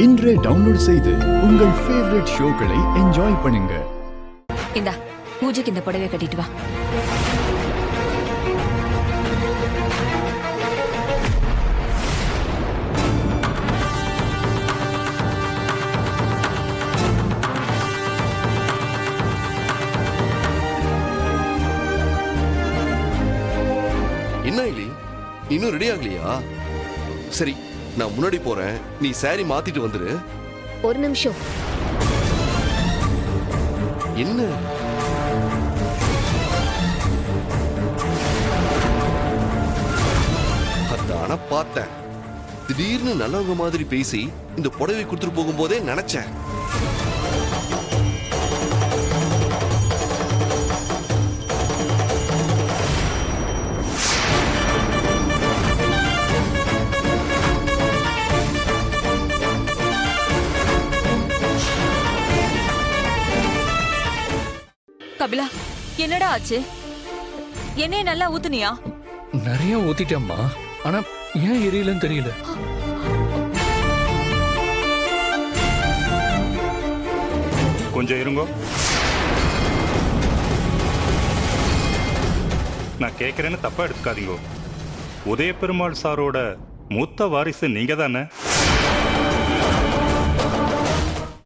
இன்றே டவுன்லோட் செய்து உங்கள் ஃபேவரட் ஷோக்களை என்ஜாய் பண்ணுங்க. இந்தா பூஜைக்கு இந்த புடவை கட்டிட்டு வா. என்ன இலி, இன்னும் ரெடி ஆகலையா? சரி, நான் முன்னாடி போறேன், நீ சாரி மாத்திட்டு வந்துரு. ஒரு நிமிஷம். என்ன? அதான பார்த்தேன். திடீர்னு நல்லவங்க மாதிரி பேசி இந்த புடவை கொடுத்துட்டு போகும்போதே நினைச்சேன். கபிலா, என்னடா ஆச்சு? என்னைய நல்லா ஊத்துனியா? நிறைய ஊத்திட்டேம்மா, ஆனா ஏன் எரியலன்னு தெரியல. கொஞ்சம் இருங்கோ. நான் கேட்கறேன்னு தப்பா எடுத்துக்காதீங்க. உதய பெருமாள் சாரோட மூத்த வாரிசு நீங்க தானே?